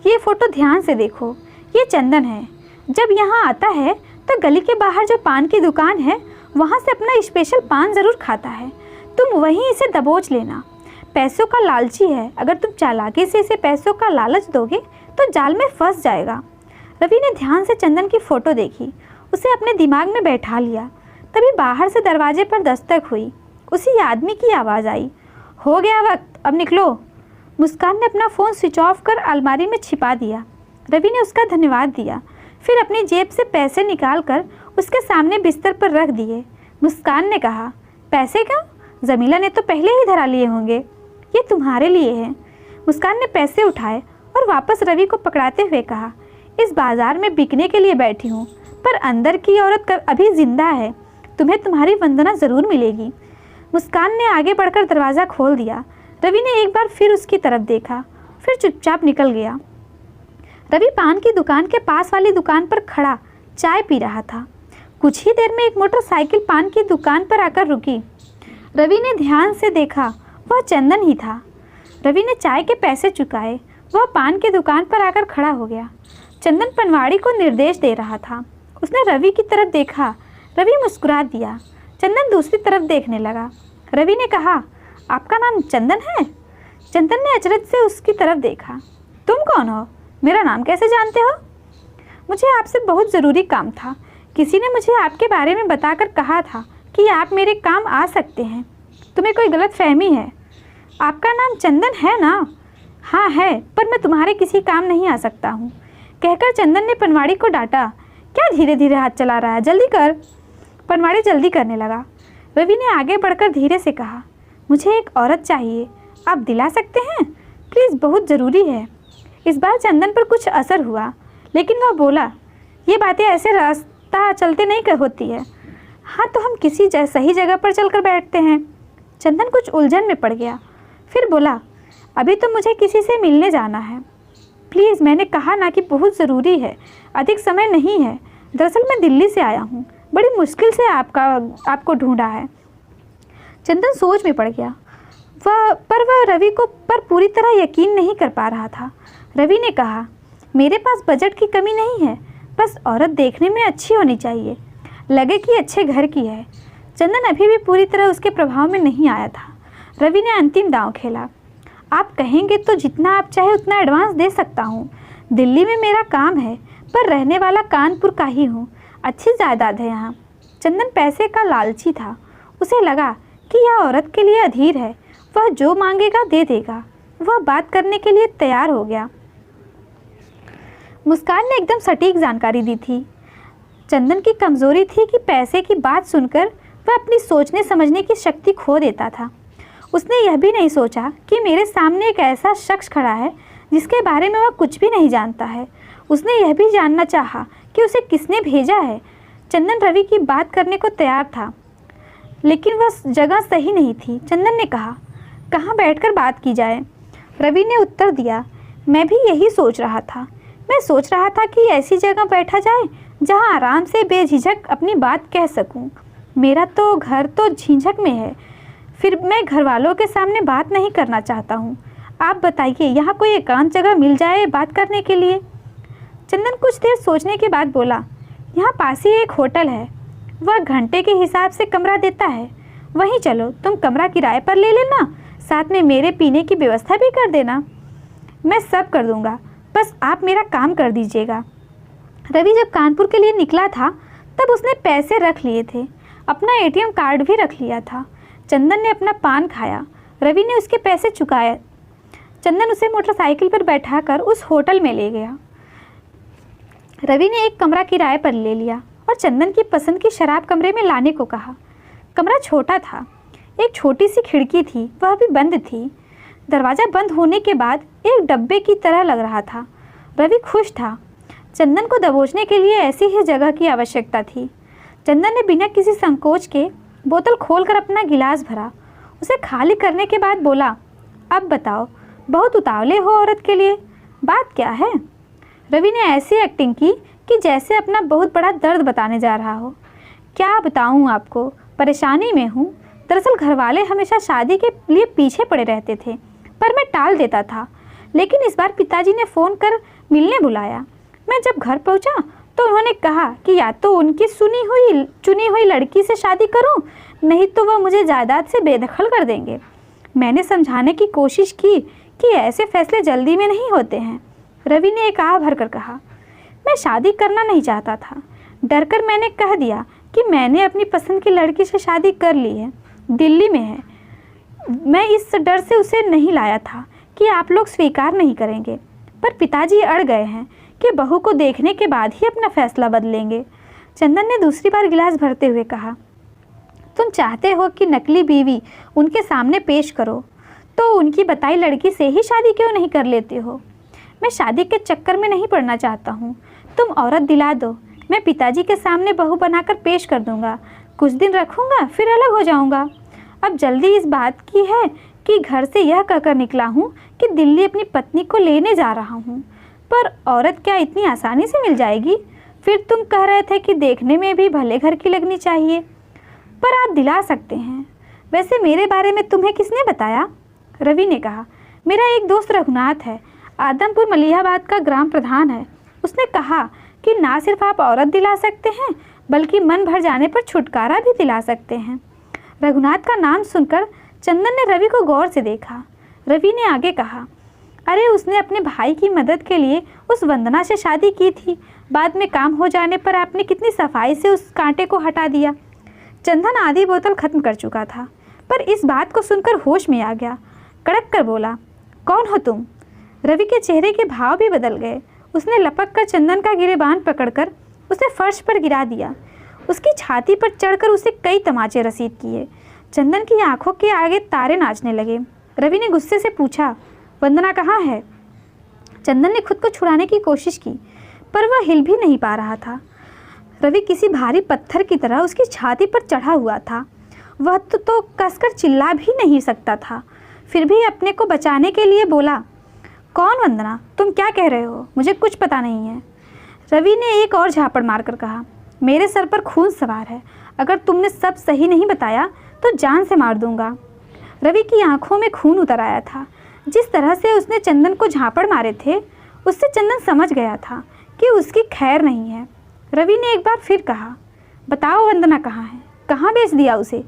ये फ़ोटो ध्यान से देखो, ये चंदन है। जब यहाँ आता है तो गली के बाहर जो पान की दुकान है वहाँ से अपना स्पेशल पान ज़रूर खाता है। तुम वहीं इसे दबोच लेना। पैसों का लालची है, अगर तुम चालाकी से इसे पैसों का लालच दोगे तो जाल में फंस जाएगा। रवि ने ध्यान से चंदन की फ़ोटो देखी, उसे अपने दिमाग में बैठा लिया। तभी बाहर से दरवाजे पर दस्तक हुई। उसी आदमी की आवाज़ आई, हो गया वक्त, अब निकलो। मुस्कान ने अपना फ़ोन स्विच ऑफ कर अलमारी में छिपा दिया। रवि ने उसका धन्यवाद दिया, फिर अपनी जेब से पैसे निकाल कर उसके सामने बिस्तर पर रख दिए। मुस्कान ने कहा, पैसे क्यों? जमीला ने तो पहले ही धरा लिए होंगे। ये तुम्हारे लिए है। मुस्कान ने पैसे उठाए और वापस रवि को पकड़ाते हुए कहा, इस बाज़ार में बिकने के लिए बैठी हूँ, पर अंदर की औरत अभी ज़िंदा है। तुम्हें तुम्हारी वंदना ज़रूर मिलेगी। मुस्कान ने आगे बढ़कर दरवाज़ा खोल दिया। रवि ने एक बार फिर उसकी तरफ देखा, फिर चुपचाप निकल गया। रवि पान की दुकान के पास वाली दुकान पर खड़ा चाय पी रहा था। कुछ ही देर में एक मोटरसाइकिल पान की दुकान पर आकर रुकी। रवि ने ध्यान से देखा, वह चंदन ही था। रवि ने चाय के पैसे चुकाए। वह पान की दुकान पर आकर खड़ा हो गया। चंदन पनवाड़ी को निर्देश दे रहा था। उसने रवि की तरफ देखा। रवि मुस्कुरा दिया। चंदन दूसरी तरफ देखने लगा। रवि ने कहा, आपका नाम चंदन है? चंदन ने अचरज से उसकी तरफ देखा। तुम कौन हो? मेरा नाम कैसे जानते हो? मुझे आपसे बहुत ज़रूरी काम था। किसी ने मुझे आपके बारे में बताकर कहा था कि आप मेरे काम आ सकते हैं। तुम्हें कोई गलत फहमी है। आपका नाम चंदन है ना? हाँ है, पर मैं तुम्हारे किसी काम नहीं आ सकता हूँ, कहकर चंदन ने पनवाड़ी को डांटा। क्या धीरे धीरे हाथ चला रहा है, जल्दी कर। पनवाड़ी जल्दी करने लगा। रवि ने आगे बढ़कर धीरे से कहा, मुझे एक औरत चाहिए। आप दिला सकते हैं? प्लीज़, बहुत ज़रूरी है। इस बार चंदन पर कुछ असर हुआ, लेकिन वह बोला, ये बातें ऐसे रास्ता चलते नहीं होती है। हाँ, तो हम किसी सही जगह पर चलकर बैठते हैं। चंदन कुछ उलझन में पड़ गया, फिर बोला, अभी तो मुझे किसी से मिलने जाना है। प्लीज़, मैंने कहा ना कि बहुत ज़रूरी है, अधिक समय नहीं है। दरअसल मैं दिल्ली से आया हूँ, बड़ी मुश्किल से आपको ढूंढा है। चंदन सोच में पड़ गया। वह रवि को पर पूरी तरह यकीन नहीं कर पा रहा था। रवि ने कहा, मेरे पास बजट की कमी नहीं है, बस औरत देखने में अच्छी होनी चाहिए, लगे कि अच्छे घर की है। चंदन अभी भी पूरी तरह उसके प्रभाव में नहीं आया था। रवि ने अंतिम दांव खेला, आप कहेंगे तो जितना आप चाहे उतना एडवांस दे सकता हूँ। दिल्ली में मेरा काम है, पर रहने वाला कानपुर का ही हूँ। अच्छी जायदाद है यहाँ। चंदन पैसे का लालची था। उसे लगा कि यह औरत के लिए अधीर है, वह जो मांगेगा दे देगा। वह बात करने के लिए तैयार हो गया। मुस्कान ने एकदम सटीक जानकारी दी थी। चंदन की कमज़ोरी थी कि पैसे की बात सुनकर वह अपनी सोचने समझने की शक्ति खो देता था। उसने यह भी नहीं सोचा कि मेरे सामने एक ऐसा शख्स खड़ा है जिसके बारे में वह कुछ भी नहीं जानता है। उसने यह भी जानना चाहा कि उसे किसने भेजा है। चंदन रवि की बात करने को तैयार था, लेकिन वह जगह सही नहीं थी। चंदन ने कहा, कहाँ बैठकर बात की जाए? रवि ने उत्तर दिया, मैं भी यही सोच रहा था। मैं सोच रहा था कि ऐसी जगह बैठा जाए जहाँ आराम से बेझिझक अपनी बात कह सकूं। मेरा तो घर तो झिझक में है, फिर मैं घर वालों के सामने बात नहीं करना चाहता हूँ। आप बताइए, यहाँ कोई एकांत जगह मिल जाए बात करने के लिए? चंदन कुछ देर सोचने के बाद बोला, यहाँ पास ही एक होटल है, वह घंटे के हिसाब से कमरा देता है, वहीं चलो। तुम कमरा किराए पर ले लेना, साथ में मेरे पीने की व्यवस्था भी कर देना। मैं सब कर दूंगा, बस आप मेरा काम कर दीजिएगा। रवि जब कानपुर के लिए निकला था तब उसने पैसे रख लिए थे, अपना एटीएम कार्ड भी रख लिया था। चंदन ने अपना पान खाया, रवि ने उसके पैसे चुकाए। चंदन उसे मोटरसाइकिल पर बैठाकर उस होटल में ले गया। रवि ने एक कमरा किराए पर ले लिया और चंदन की पसंद की शराब कमरे में लाने को कहा। कमरा छोटा था, एक छोटी सी खिड़की थी, वह भी बंद थी। दरवाज़ा बंद होने के बाद एक डब्बे की तरह लग रहा था। रवि खुश था। चंदन को दबोचने के लिए ऐसी ही जगह की आवश्यकता थी। चंदन ने बिना किसी संकोच के बोतल खोलकर अपना गिलास भरा। उसे खाली करने के बाद बोला, अब बताओ, बहुत उतावले हो औरत के लिए, बात क्या है? रवि ने ऐसी एक्टिंग की कि जैसे अपना बहुत बड़ा दर्द बताने जा रहा हो। क्या बताऊं आपको, परेशानी में हूँ। दरअसल घरवाले हमेशा शादी के लिए पीछे पड़े रहते थे, पर मैं टाल देता था। लेकिन इस बार पिताजी ने फ़ोन कर मिलने बुलाया। मैं जब घर पहुँचा तो उन्होंने कहा कि या तो उनकी चुनी हुई लड़की से शादी करूं, नहीं तो वह मुझे जायदाद से बेदखल कर देंगे। मैंने समझाने की कोशिश की कि ऐसे फैसले जल्दी में नहीं होते हैं। रवि ने एक आह भरकर कहा, मैं शादी करना नहीं चाहता था। डरकर मैंने कह दिया कि मैंने अपनी पसंद की लड़की से शादी कर ली है, दिल्ली में है। मैं इस डर से उसे नहीं लाया था कि आप लोग स्वीकार नहीं करेंगे, पर पिताजी अड़ गए हैं कि बहू को देखने के बाद ही अपना फैसला बदलेंगे। चंदन ने दूसरी बार गिलास भरते हुए कहा, तुम चाहते हो कि नकली बीवी उनके सामने पेश करो, तो उनकी बताई लड़की से ही शादी क्यों नहीं कर लेते हो? मैं शादी के चक्कर में नहीं पड़ना चाहता हूँ। तुम औरत दिला दो, मैं पिताजी के सामने बहू बनाकर पेश कर दूँगा। कुछ दिन रखूँगा, फिर अलग हो जाऊँगा। अब जल्दी इस बात की है कि घर से यह कहकर निकला हूँ कि दिल्ली अपनी पत्नी को लेने जा रहा हूँ, पर औरत क्या इतनी आसानी से मिल जाएगी? फिर तुम कह रहे थे कि देखने में भी भले घर की लगनी चाहिए, पर आप दिला सकते हैं। वैसे मेरे बारे में तुम्हें किसने बताया? रवि ने कहा, मेरा एक दोस्त रघुनाथ है, आदमपुर मलिहाबाद का ग्राम प्रधान है। उसने कहा कि ना सिर्फ आप औरत दिला सकते हैं, बल्कि मन भर जाने पर छुटकारा भी दिला सकते हैं। रघुनाथ का नाम सुनकर चंदन ने रवि को गौर से देखा। रवि ने आगे कहा, अरे उसने अपने भाई की मदद के लिए उस वंदना से शादी की थी। बाद में काम हो जाने पर आपने कितनी सफाई से उस कांटे को हटा दिया। चंदन आधी बोतल खत्म कर चुका था, पर इस बात को सुनकर होश में आ गया। कड़क कर बोला, कौन हो तुम? रवि के चेहरे के भाव भी बदल गए। उसने लपक कर चंदन का गिरेबान पकड़कर उसे फर्श पर गिरा दिया। उसकी छाती पर चढ़कर उसे कई तमाचे रसीद किए। चंदन की आंखों के आगे तारे नाचने लगे। रवि ने गुस्से से पूछा, वंदना कहाँ है? चंदन ने खुद को छुड़ाने की कोशिश की, पर वह हिल भी नहीं पा रहा था। रवि किसी भारी पत्थर की तरह उसकी छाती पर चढ़ा हुआ था। वह तो कसकर चिल्ला भी नहीं सकता था। फिर भी अपने को बचाने के लिए बोला, कौन वंदना? तुम क्या कह रहे हो? मुझे कुछ पता नहीं है। रवि ने एक और झापड़ मारकर कहा, मेरे सर पर खून सवार है। अगर तुमने सब सही नहीं बताया तो जान से मार दूंगा। रवि की आंखों में खून उतर आया था। जिस तरह से उसने चंदन को झापड़ मारे थे, उससे चंदन समझ गया था कि उसकी खैर नहीं है। रवि ने एक बार फिर कहा, बताओ वंदना कहाँ है? कहाँ बेच दिया उसे?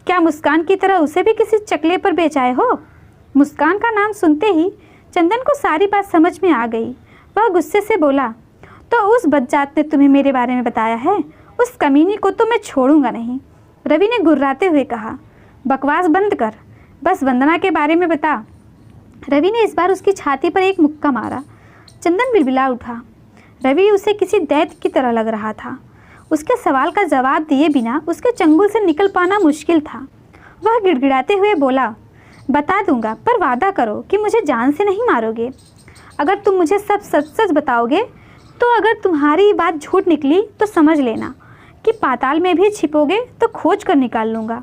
क्या मुस्कान की तरह उसे भी किसी चकले पर बेचाए हो? मुस्कान का नाम सुनते ही चंदन को सारी बात समझ में आ गई। वह गुस्से से बोला, तो उस बदजात ने तुम्हें मेरे बारे में बताया है? उस कमीनी को तो मैं छोड़ूंगा नहीं। रवि ने गुर्राते हुए कहा, बकवास बंद कर, बस वंदना के बारे में बता। रवि ने इस बार उसकी छाती पर एक मुक्का मारा। चंदन बिलबिला उठा। रवि उसे किसी दैत्य की तरह लग रहा था। उसके सवाल का जवाब दिए बिना उसके चंगुल से निकल पाना मुश्किल था। वह गिड़गिड़ाते हुए बोला, बता दूंगा, पर वादा करो कि मुझे जान से नहीं मारोगे। अगर तुम मुझे सब सच सच बताओगे तो अगर तुम्हारी बात झूठ निकली तो समझ लेना कि पाताल में भी छिपोगे तो खोज कर निकाल लूँगा।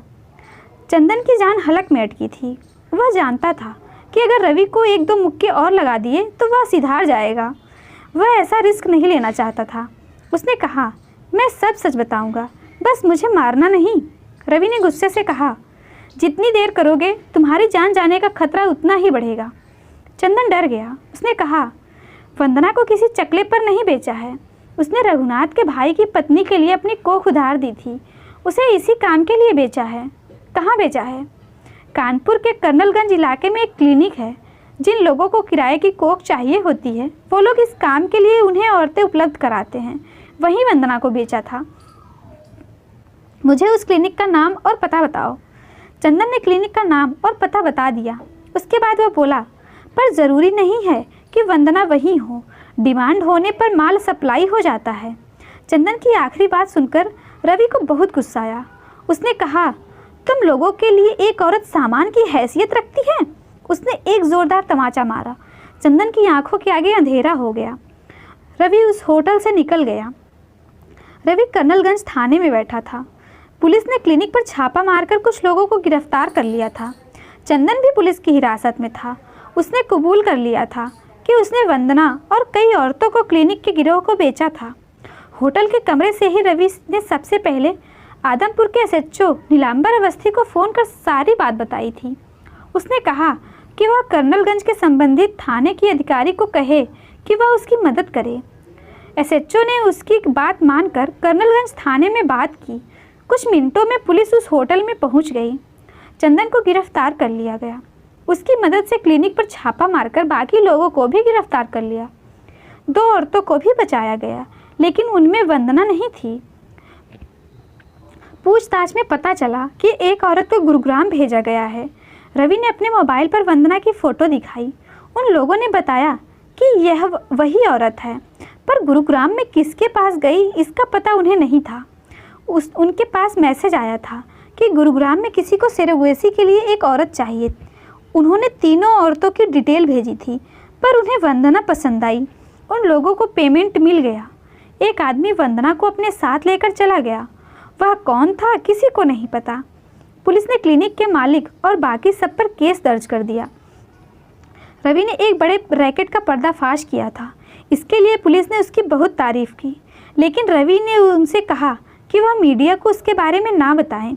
चंदन की जान हलक में अटकी थी। वह जानता था कि अगर रवि को एक दो मुक्के और लगा दिए तो वह सिधार जाएगा। वह ऐसा रिस्क नहीं लेना चाहता था। उसने कहा, मैं सब सच बताऊंगा, बस मुझे मारना नहीं। रवि ने गुस्से से कहा, जितनी देर करोगे तुम्हारी जान जाने का खतरा उतना ही बढ़ेगा। चंदन डर गया। उसने कहा, वंदना को किसी चकले पर नहीं बेचा है। उसने रघुनाथ के भाई की पत्नी के लिए अपनी कोख उधार दी थी। उसे इसी काम के लिए बेचा है। कहाँ बेचा है? कानपुर के कर्नलगंज इलाके में एक क्लिनिक है। जिन लोगों को किराए की कोख चाहिए होती है वो लोग इस काम के लिए उन्हें औरतें उपलब्ध कराते हैं। वहीं वंदना को बेचा था। मुझे उस क्लिनिक का नाम और पता बताओ। चंदन ने क्लिनिक का नाम और पता बता दिया। उसके बाद वह बोला, पर ज़रूरी नहीं है कि वंदना वहीं हो। डिमांड होने पर माल सप्लाई हो जाता है। चंदन की आखिरी बात सुनकर रवि को बहुत गुस्सा आया। उसने कहा, तुम लोगों के लिए एक औरत सामान की हैसियत रखती है? उसने एक ज़ोरदार तमाचा मारा। चंदन की आंखों के आगे अंधेरा हो गया। रवि उस होटल से निकल गया। रवि कर्नलगंज थाने में बैठा था। पुलिस ने क्लिनिक पर छापा मारकर कुछ लोगों को गिरफ्तार कर लिया था। चंदन भी पुलिस की हिरासत में था। उसने कबूल कर लिया था कि उसने वंदना और कई औरतों को क्लिनिक के गिरोह को बेचा था। होटल के कमरे से ही रवि ने सबसे पहले आदमपुर के एसएचओ नीलांबर अवस्थी को फ़ोन कर सारी बात बताई थी। उसने कहा कि वह कर्नलगंज के संबंधित थाने के अधिकारी को कहे कि वह उसकी मदद करे। एसएचओ ने उसकी बात मानकर कर्नलगंज थाने में बात की। कुछ मिनटों में पुलिस उस होटल में पहुंच गई। चंदन को गिरफ्तार कर लिया गया। उसकी मदद से क्लिनिक पर छापा मारकर बाकी लोगों को भी गिरफ्तार कर लिया। 2 औरतों को भी बचाया गया, लेकिन उनमें वंदना नहीं थी। पूछताछ में पता चला कि एक औरत को गुरुग्राम भेजा गया है। रवि ने अपने मोबाइल पर वंदना की फ़ोटो दिखाई। उन लोगों ने बताया कि यह वही औरत है, पर गुरुग्राम में किसके पास गई इसका पता उन्हें नहीं था। उनके पास मैसेज आया था कि गुरुग्राम में किसी को सेरोगेसी के लिए एक औरत चाहिए। उन्होंने तीनों औरतों की डिटेल भेजी थी, पर उन्हें वंदना पसंद आई। उन लोगों को पेमेंट मिल गया। एक आदमी वंदना को अपने साथ लेकर चला गया। वह कौन था किसी को नहीं पता। पुलिस ने क्लिनिक के मालिक और बाकी सब पर केस दर्ज कर दिया। रवि ने एक बड़े रैकेट का पर्दाफाश किया था। इसके लिए पुलिस ने उसकी बहुत तारीफ की, लेकिन रवि ने उनसे कहा कि वह मीडिया को उसके बारे में ना बताएं।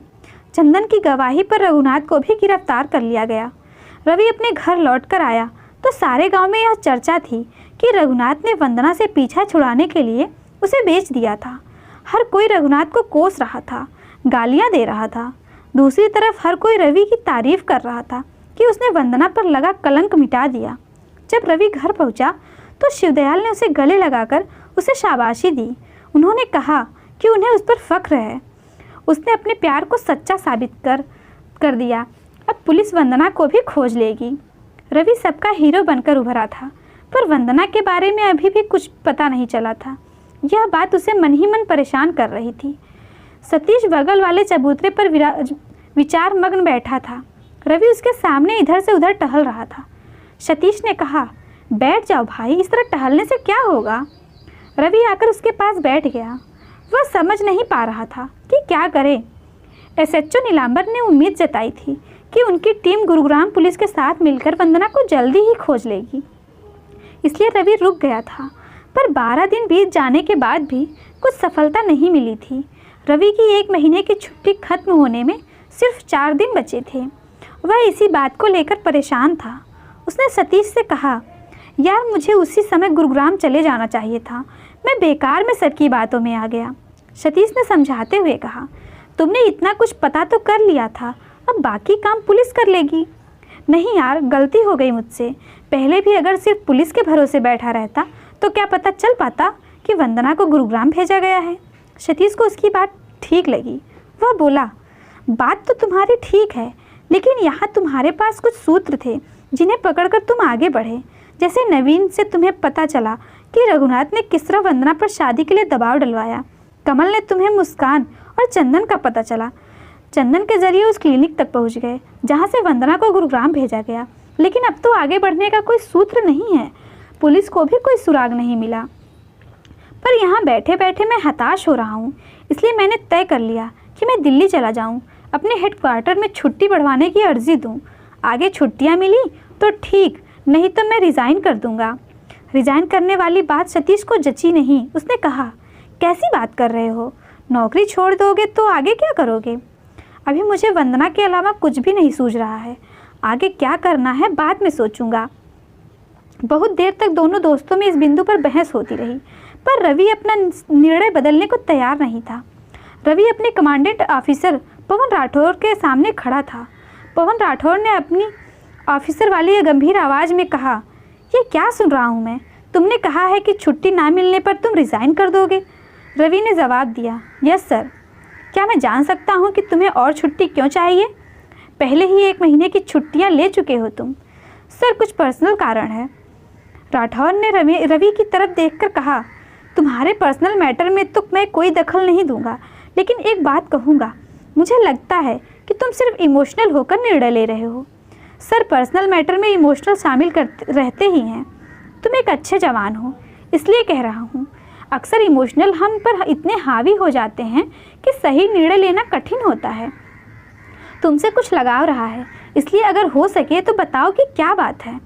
चंदन की गवाही पर रघुनाथ को भी गिरफ्तार कर लिया गया। रवि अपने घर लौटकर आया तो सारे गांव में यह चर्चा थी कि रघुनाथ ने वंदना से पीछा छुड़ाने के लिए उसे बेच दिया था। हर कोई रघुनाथ को कोस रहा था, गालियां दे रहा था। दूसरी तरफ हर कोई रवि की तारीफ कर रहा था कि उसने वंदना पर लगा कलंक मिटा दिया। जब रवि घर पहुंचा तो शिवदयाल ने उसे गले लगाकर उसे शाबाशी दी। उन्होंने कहा कि उन्हें उस पर फख्र है। उसने अपने प्यार को सच्चा साबित कर दिया। अब पुलिस वंदना को भी खोज लेगी। रवि सबका हीरो बनकर उभरा था, पर वंदना के बारे में अभी भी कुछ पता नहीं चला था। यह बात उसे मन ही मन परेशान कर रही थी। सतीश बगल वाले चबूतरे पर विचार मग्न बैठा था। रवि उसके सामने इधर से उधर टहल रहा था। सतीश ने कहा, बैठ जाओ भाई, इस तरह टहलने से क्या होगा। रवि आकर उसके पास बैठ गया। वह समझ नहीं पा रहा था कि क्या करे। एसएचओ नीलांबर ने उम्मीद जताई थी कि उनकी टीम गुरुग्राम पुलिस के साथ मिलकर वंदना को जल्दी ही खोज लेगी, इसलिए रवि रुक गया था। पर 12 दिन बीत जाने के बाद भी कुछ सफलता नहीं मिली थी। रवि की 1 महीने की छुट्टी खत्म होने में सिर्फ 4 दिन बचे थे। वह इसी बात को लेकर परेशान था। उसने सतीश से कहा, यार मुझे उसी समय गुरुग्राम चले जाना चाहिए था, मैं बेकार में सबकी बातों में आ गया। सतीश ने समझाते हुए कहा, तुमने इतना कुछ पता तो कर लिया था, अब बाकी काम पुलिस कर लेगी। नहीं यार, गलती हो गई मुझसे। पहले भी अगर सिर्फ पुलिस के भरोसे बैठा रहता तो क्या पता चल पाता कि वंदना को गुरुग्राम भेजा गया है। सतीश को उसकी बात ठीक लगी। वह बोला, बात तो तुम्हारी ठीक है, लेकिन यहाँ तुम्हारे पास कुछ सूत्र थे जिन्हें पकड़कर तुम आगे बढ़े। जैसे नवीन से तुम्हें पता चला कि रघुनाथ ने किस तरह वंदना पर शादी के लिए दबाव डलवाया। कमल ने तुम्हें मुस्कान और चंदन का पता चला। चंदन के जरिए उस क्लिनिक तक पहुँच गए जहाँ से वंदना को गुरुग्राम भेजा गया। लेकिन अब तो आगे बढ़ने का कोई सूत्र नहीं है, पुलिस को भी कोई सुराग नहीं मिला। पर यहाँ बैठे बैठे मैं हताश हो रहा हूँ, इसलिए मैंने तय कर लिया कि मैं दिल्ली चला जाऊँ, अपने हेडक्वार्टर में छुट्टी बढ़वाने की अर्जी दूँ। आगे छुट्टियाँ मिली तो ठीक, नहीं तो मैं रिज़ाइन कर दूँगा। रिज़ाइन करने वाली बात सतीश को जची नहीं। उसने कहा, कैसी बात कर रहे हो, नौकरी छोड़ दोगे तो आगे क्या करोगे। अभी मुझे वंदना के अलावा कुछ भी नहीं सूझ रहा है, आगे क्या करना है बाद में सोचूंगा। बहुत देर तक दोनों दोस्तों में इस बिंदु पर बहस होती रही, पर रवि अपना निर्णय बदलने को तैयार नहीं था। रवि अपने कमांडेंट ऑफिसर पवन राठौर के सामने खड़ा था। पवन राठौर ने अपनी ऑफिसर वाली गंभीर आवाज़ में कहा, ये क्या सुन रहा हूँ मैं, तुमने कहा है कि छुट्टी ना मिलने पर तुम रिज़ाइन कर दोगे। रवि ने जवाब दिया, यस सर। क्या मैं जान सकता हूँ कि तुम्हें और छुट्टी क्यों चाहिए। पहले ही 1 महीने की छुट्टियाँ ले चुके हो तुम। सर, कुछ पर्सनल कारण है। राठौर ने रवि की तरफ देखकर कहा, तुम्हारे पर्सनल मैटर में तो मैं कोई दखल नहीं दूंगा, लेकिन एक बात कहूँगा, मुझे लगता है कि तुम सिर्फ इमोशनल होकर निर्णय ले रहे हो। सर, पर्सनल मैटर में इमोशनल शामिल रहते ही हैं। तुम एक अच्छे जवान हो, इसलिए कह रहा हूँ। अक्सर इमोशनल हम पर इतने हावी हो जाते हैं कि सही निर्णय लेना कठिन होता है। तुमसे कुछ लगाव रहा है, इसलिए अगर हो सके तो बताओ कि क्या बात है।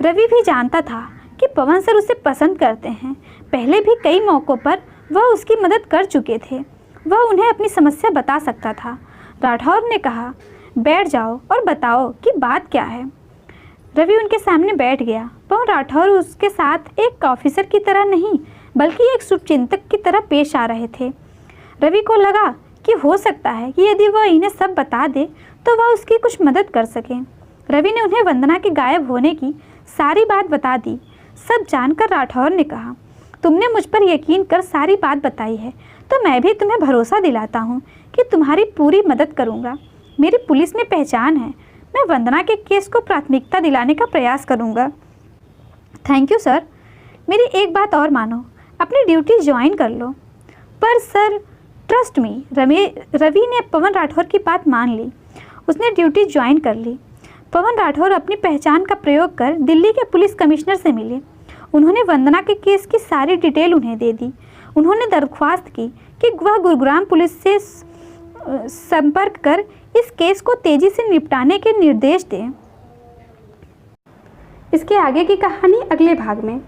रवि भी जानता था कि पवन सर उसे पसंद करते हैं। पहले भी कई मौक़ों पर वह उसकी मदद कर चुके थे, वह उन्हें अपनी समस्या बता सकता था। राठौर ने कहा, बैठ जाओ और बताओ कि बात क्या है। रवि उनके सामने बैठ गया। पवन राठौर उसके साथ एक ऑफिसर की तरह नहीं, बल्कि एक शुभचिंतक की तरह पेश आ रहे थे। रवि को लगा कि हो सकता है कि यदि वह इन्हें सब बता दे तो वह उसकी कुछ मदद कर सके। रवि ने उन्हें वंदना के गायब होने की सारी बात बता दी। सब जानकर राठौर ने कहा, तुमने मुझ पर यकीन कर सारी बात बताई है, तो मैं भी तुम्हें भरोसा दिलाता हूँ कि तुम्हारी पूरी मदद करूँगा। मेरी पुलिस में पहचान है, मैं वंदना के केस को प्राथमिकता दिलाने का प्रयास करूँगा। Thank you sir. मेरी एक बात और मानो, अपनी ड्यूटी ज्वाइन कर लो। पर सर, ट्रस्ट मी। रवि ने पवन राठौर की बात मान ली। उसने ड्यूटी ज्वाइन कर ली। पवन राठौर अपनी पहचान का प्रयोग कर दिल्ली के पुलिस कमिश्नर से मिले। उन्होंने वंदना के केस की सारी डिटेल उन्हें दे दी। उन्होंने दरख्वास्त की कि वह गुरुग्राम पुलिस से संपर्क कर इस केस को तेजी से निपटाने के निर्देश दें। इसके आगे की कहानी अगले भाग में।